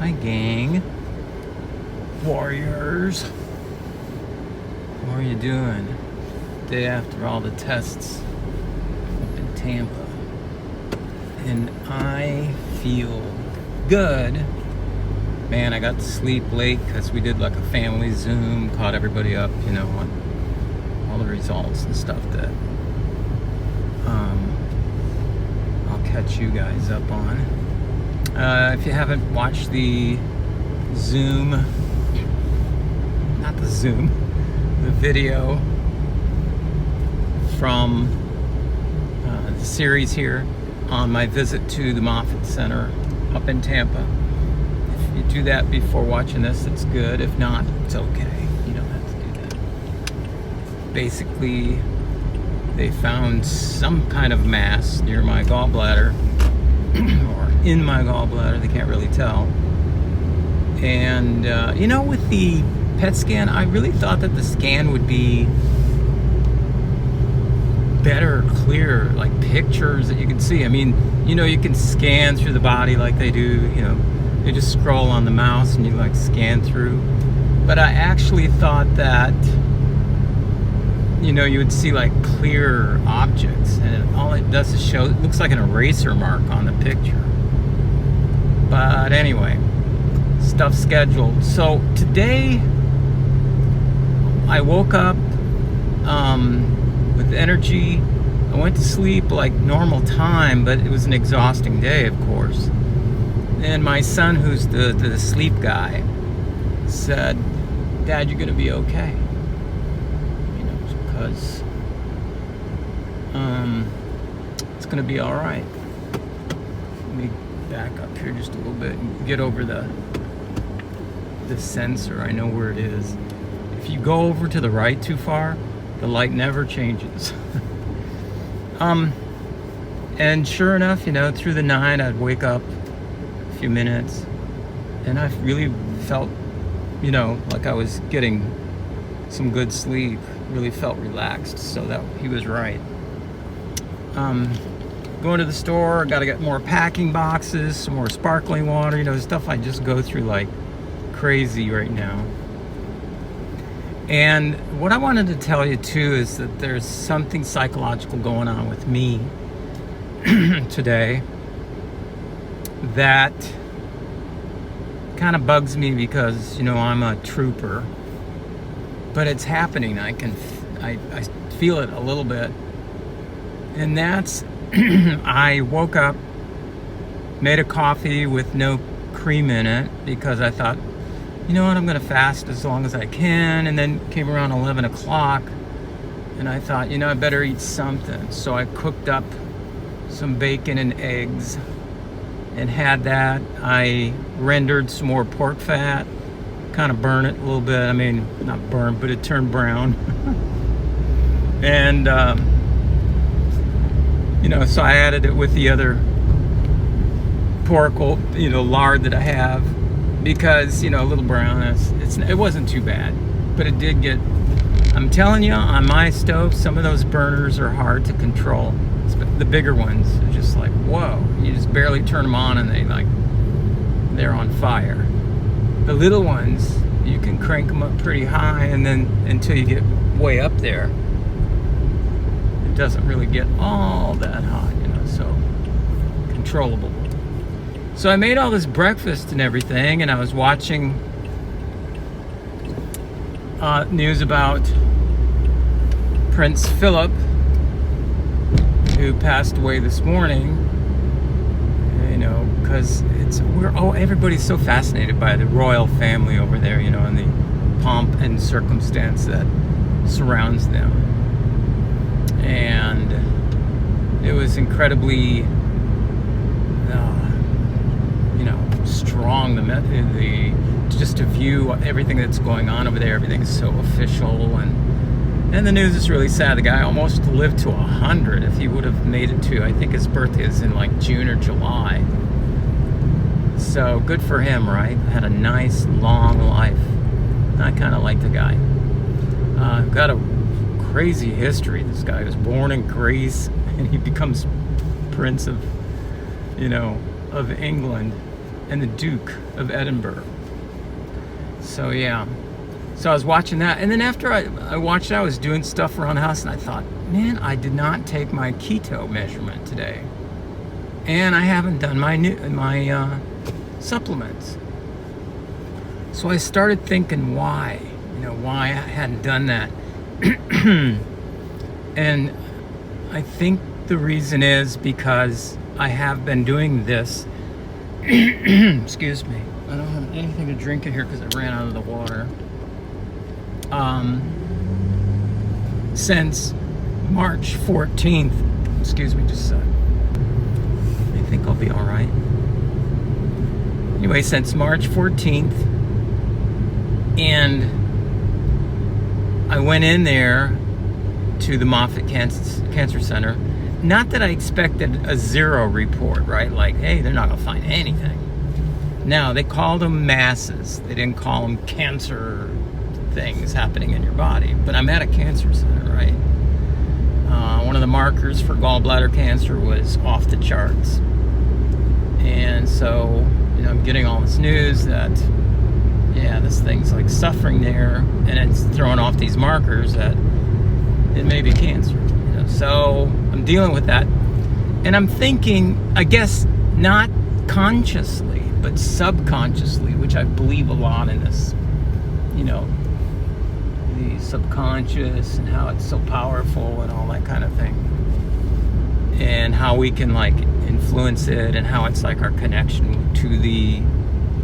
Hi, gang. Warriors. How are you doing? Day after all the tests up in Tampa. And I feel good. Man, I got to sleep late because we did like a family Zoom, caught everybody up, on all the results and stuff that I'll catch you guys up on. If you haven't watched the Zoom, not the Zoom, the video from the series here on my visit to the Moffitt Center up in Tampa. If you do that before watching this, it's good. If not, it's okay. You don't have to do that. Basically, they found some kind of mass near my gallbladder or in my gallbladder. They can't really tell. And, with the PET scan, I really thought that the scan would be better, clearer, like pictures that you can see. I mean, you can scan through the body like they do, they just scroll on the mouse and you like scan through. But I actually thought that, you would see like clear objects, and all it does is show, it looks like an eraser mark on the picture. But anyway, stuff scheduled. So today I woke up with energy. I went to sleep like normal time, but it was an exhausting day, of course. And my son, who's the sleep guy, said, "Dad, you're gonna be okay." Because it's gonna be all right. Let me back up here just a little bit and get over the sensor. I know where it is. If you go over to the right too far, the light never changes. And sure enough, through the night, I'd wake up a few minutes, and I really felt, like I was getting some good sleep. Really felt relaxed. So that he was right. Going to the store, got to get more packing boxes, some more sparkling water, stuff I just go through like crazy right now. And what I wanted to tell you too is that there's something psychological going on with me today that kind of bugs me because, I'm a trooper, but it's happening. I feel it a little bit. And that's, I woke up, made a coffee with no cream in it because I thought, I'm going to fast as long as I can. And then came around 11 o'clock and I thought, I better eat something. So I cooked up some bacon and eggs and had that. I rendered some more pork fat, kind of burn it a little bit. I mean, not burn, but it turned brown. And, so I added it with the other pork, lard that I have. Because, a little brown, it wasn't too bad, but it did get, I'm telling you, on my stove, some of those burners are hard to control. The bigger ones are just like, whoa, you just barely turn them on and they're on fire. The little ones, you can crank them up pretty high, and then until you get way up there, it doesn't really get all that hot, so controllable. So I made all this breakfast and everything, and I was watching news about Prince Philip, who passed away this morning. Because everybody's so fascinated by the royal family over there, and the pomp and circumstance that surrounds them. And it was incredibly strong, just to view everything that's going on over there. Everything is so official, and the news is really sad. The guy almost lived to 100 if he would have made it to, I think his birthday is in like June or July. So good for him, right? Had a nice long life. I kind of like the guy. Got a crazy history. This guy was born in Greece and he becomes Prince of, of England. and the Duke of Edinburgh. So yeah, so I was watching that, and then after I watched it, I was doing stuff around the house, and I thought, man, I did not take my keto measurement today, and I haven't done my supplements. So I started thinking why I hadn't done that. And I think the reason is because I have been doing this. Excuse me. I don't have anything to drink in here because I ran out of the water. Since March 14th. Excuse me, just a sec. I think I'll be all right. Anyway, since March 14th, and I went in there to the Moffitt Cancer Center. Not that I expected a zero report, right? Like, hey, they're not gonna find anything. No, they called them masses. They didn't call them cancer things happening in your body. But I'm at a cancer center, right? One of the markers for gallbladder cancer was off the charts. And so, I'm getting all this news that, yeah, this thing's like suffering there, and it's throwing off these markers that it may be cancer. So I'm dealing with that, and I'm thinking, I guess not consciously, but subconsciously, which I believe a lot in this, the subconscious and how it's so powerful and all that kind of thing, and how we can like influence it, and how it's like our connection to the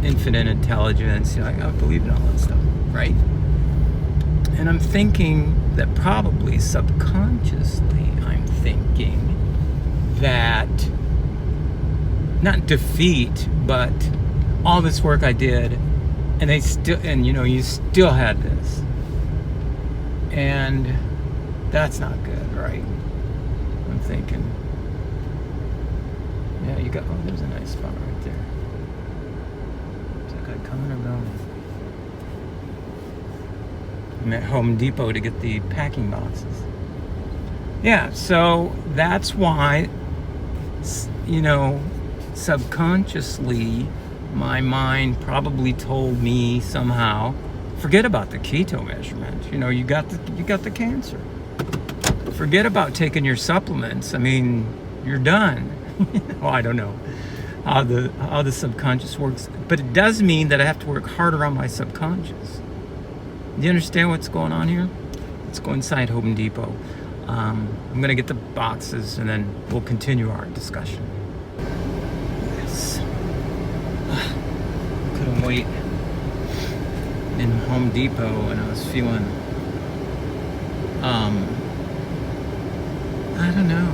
infinite intelligence. I believe in all that stuff, right? And I'm thinking that probably subconsciously I'm thinking that not defeat, but all this work I did, and you still had this, and that's not good, right? I'm thinking, yeah, there's a nice spot right there. Is that guy coming or going? I'm at Home Depot to get the packing boxes. Yeah, so that's why, subconsciously, my mind probably told me somehow, forget about the keto measurement. You got the cancer. Forget about taking your supplements. I mean, you're done. Well, I don't know how the subconscious works, but it does mean that I have to work harder on my subconscious. Do you understand what's going on here? Let's go inside Home Depot. I'm gonna get the boxes, and then we'll continue our discussion. Yes. Couldn't wait in Home Depot, and I was feeling, I don't know,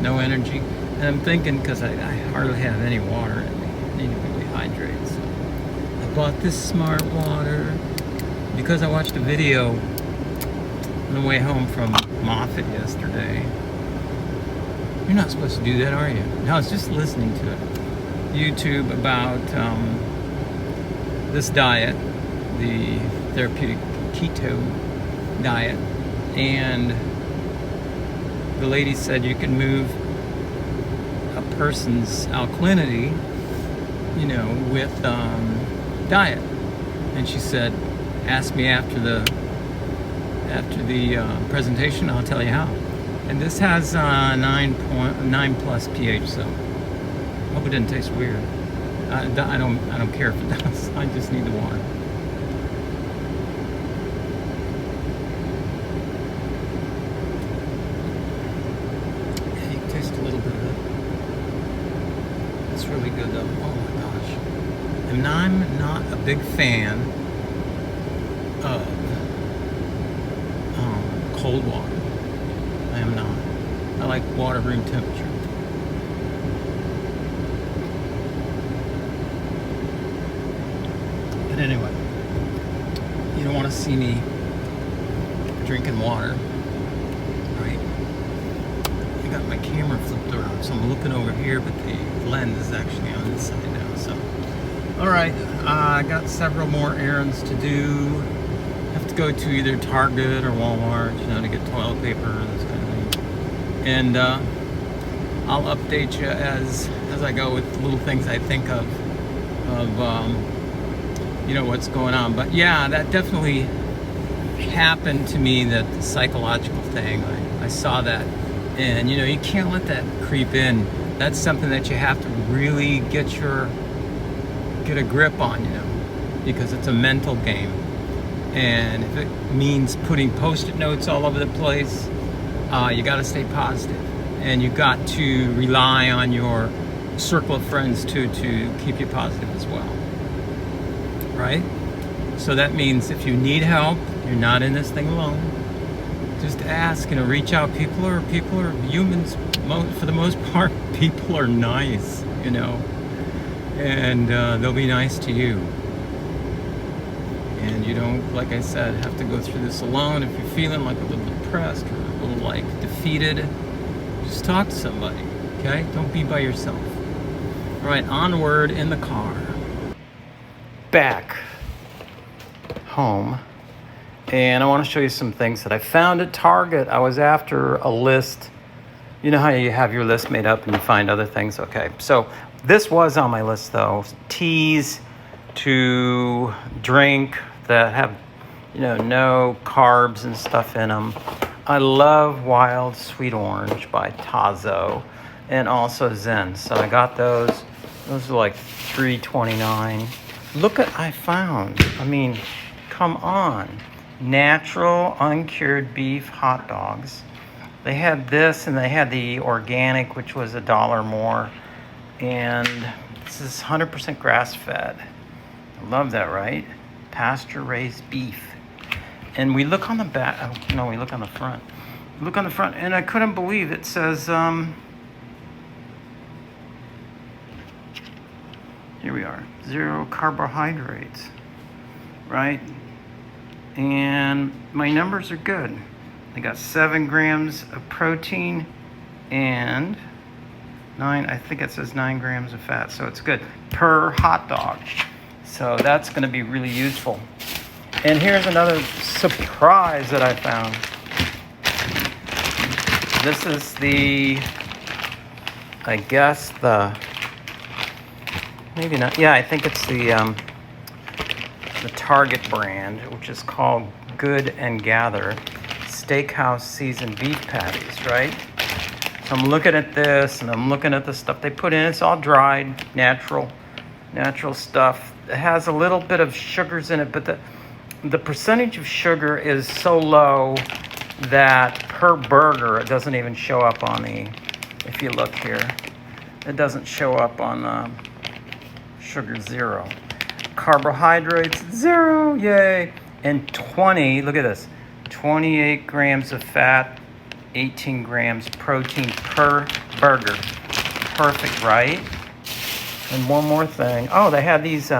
no energy. And I'm thinking, because I hardly have any water in me, I need to be hydrated. So I bought this Smart Water because I watched a video on the way home from Moffitt yesterday. You're not supposed to do that, are you? No, I was just listening to it. YouTube about this diet, the therapeutic keto diet, and the lady said you can move a person's alkalinity, with diet. And she said, ask me after the presentation, I'll tell you how. And this has 9 plus pH, so hope it didn't taste weird. I don't care if it does. I just need the water. Yeah, you can taste a little bit of it. It's really good though. Oh my gosh. And I'm not a big fan of cold water. I am not. I like water room temperature. But anyway, you don't want to see me drinking water, right? I got my camera flipped around, so I'm looking over here, but the lens is actually on this side now. So, all right, I got several more errands to do. Have to go to either Target or Walmart, to get toilet paper, this kind of thing. And I'll update you as I go with little things I think of of what's going on. But yeah, that definitely happened to me, that psychological thing. I saw that, and you can't let that creep in. That's something that you have to really get a grip on, because it's a mental game. And if it means putting post-it notes all over the place, you got to stay positive, and you got to rely on your circle of friends to keep you positive as well, right? So that means if you need help, you're not in this thing alone. Just ask, reach out. People are humans. For the most part, people are nice, and they'll be nice to you. And you don't, like I said, have to go through this alone. If you're feeling like a little depressed or a little like defeated, just talk to somebody, okay? Don't be by yourself. All right, onward in the car. Back home. And I want to show you some things that I found at Target. I was after a list. You know how you have your list made up and you find other things? Okay, so this was on my list though. Teas to drink that have, no carbs and stuff in them. I love Wild Sweet Orange by Tazo, and also Zen. So I got those. Those are like $3.29. Look at I found. I mean, come on. Natural uncured beef hot dogs. They had this, and they had the organic, which was $1 more. And this is 100% grass-fed. I love that, right? Pasture-raised beef. And we look on the back. Oh, no, we look on the front. Look on the front, and I couldn't believe it says, here we are, 0 carbohydrates, right? And my numbers are good. I got 7 grams of protein and 9, I think it says 9 grams of fat, so it's good per hot dog. So that's going to be really useful. And here's another surprise that I found. This is maybe not. Yeah, I think it's the Target brand, which is called Good and Gather Steakhouse Seasoned Beef Patties, right? So I'm looking at this, and I'm looking at the stuff they put in. It's all dried, natural stuff. It has a little bit of sugars in it, but the percentage of sugar is so low that per burger, it doesn't even show up on if you look here, it doesn't show up on sugar 0. Carbohydrates 0, yay. And 20, look at this, 28 grams of fat, 18 grams protein per burger. Perfect, right? And one more thing. Oh, they had these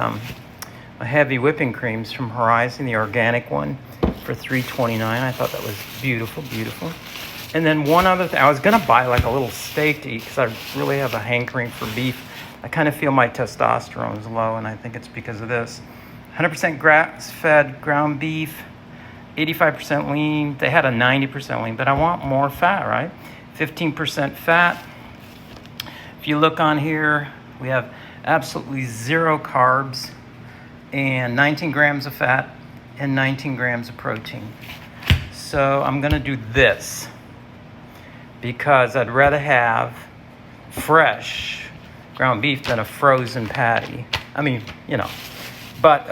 heavy whipping creams from Horizon, the organic one, for $3.29. I thought that was beautiful. And then one other thing, I was gonna buy like a little steak to eat because I really have a hankering for beef. I kind of feel my testosterone is low, and I think it's because of this. 100% grass-fed ground beef, 85% lean. They had a 90% lean, but I want more fat, right? 15% fat. If you look on here, we have absolutely 0 carbs and 19 grams of fat and 19 grams of protein. So I'm gonna do this because I'd rather have fresh ground beef than a frozen patty. I mean, but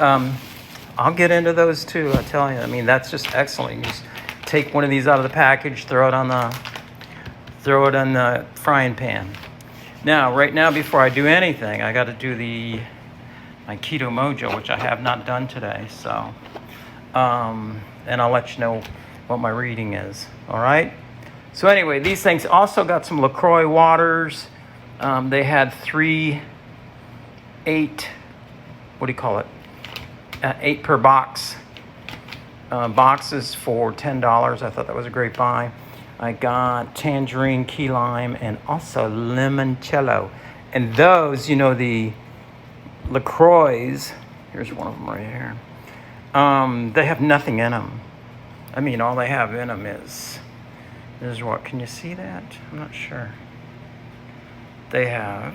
I'll get into those too, I tell you. I mean, that's just excellent. You just take one of these out of the package, throw it on the frying pan. Now, right now, before I do anything, I got to do my Keto Mojo, which I have not done today. So, and I'll let you know what my reading is. All right. So anyway, these things also got some LaCroix waters. They had 8 per box. Boxes for $10. I thought that was a great buy. I got tangerine, key lime, and also limoncello. And those, the LaCroix, here's one of them right here. They have nothing in them. I mean, all they have in them is what? Can you see that? I'm not sure. They have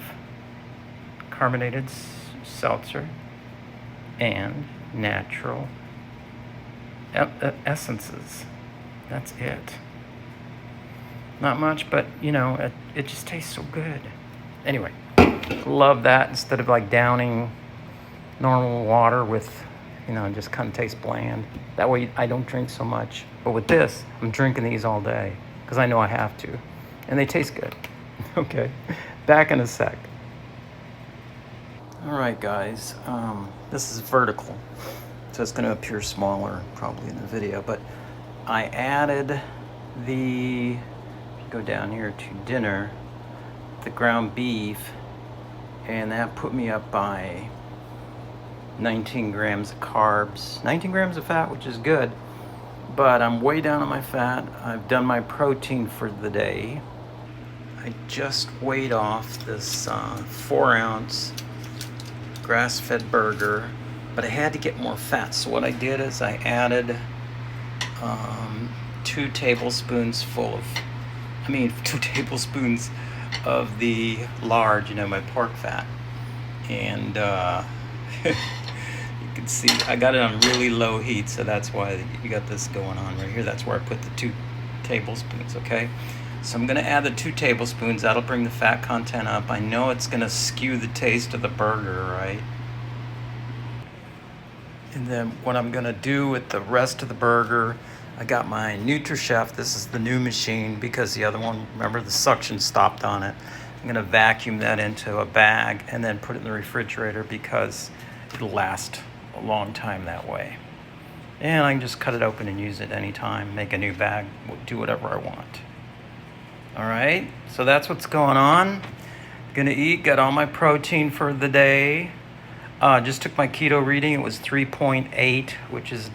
carbonated seltzer and natural essences. That's it. Not much, but you know, it just tastes so good. Anyway, love that instead of like downing normal water with, you know, just kind of tastes bland. That way I don't drink so much. But with this, I'm drinking these all day because I know I have to. And they taste good. Okay, back in a sec. All right, guys, this is vertical, so it's going to appear smaller probably in the video, but I added the, if you go down here to dinner, the ground beef, and that put me up by 19 grams of carbs, 19 grams of fat, which is good, but I'm way down on my fat. I've done my protein for the day. I just weighed off this 4-ounce grass-fed burger, but I had to get more fat. So what I did is I added 2 tablespoons of the lard, you know, my pork fat. And you can see I got it on really low heat, so that's why you got this going on right here. That's where I put the 2 tablespoons, okay? So I'm gonna add the 2 tablespoons. That'll bring the fat content up. I know it's gonna skew the taste of the burger, right? And then what I'm gonna do with the rest of the burger, I got my NutriChef. This is the new machine because the other one, remember, the suction stopped on it. I'm gonna vacuum that into a bag and then put it in the refrigerator because it'll last a long time that way. And I can just cut it open and use it anytime, make a new bag, do whatever I want. All right, so that's what's going on. Gonna eat, got all my protein for the day. Just took my keto reading, it was 3.8, which is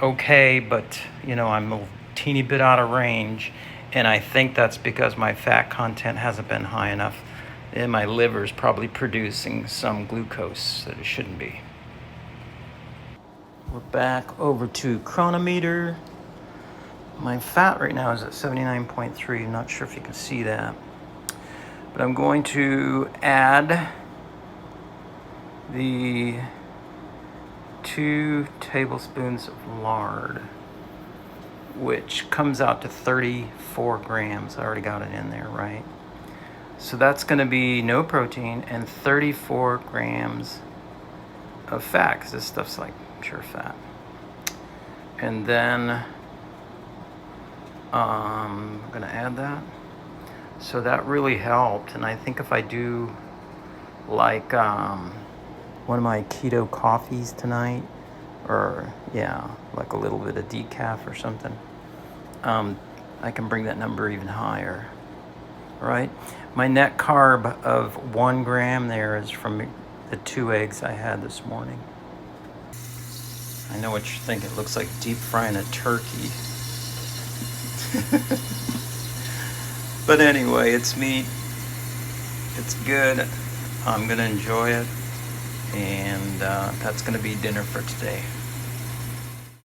okay, but you know, I'm a teeny bit out of range, and I think that's because my fat content hasn't been high enough, and my liver's probably producing some glucose that it shouldn't be. We're back over to Cronometer. My fat right now is at 79.3. I'm not sure if you can see that. But I'm going to add the 2 tablespoons of lard, which comes out to 34 grams. I already got it in there, right? So that's going to be no protein and 34 grams of fat, because this stuff's like pure fat. And then I'm gonna add that. So that really helped, and I think if I do like one of my keto coffees tonight, or yeah, like a little bit of decaf or something, I can bring that number even higher. All right, my net carb of 1 gram there is from the 2 eggs I had this morning. I know what you're thinking, it looks like deep frying a turkey. But anyway, it's meat, it's good, I'm gonna enjoy it, and that's gonna be dinner for today.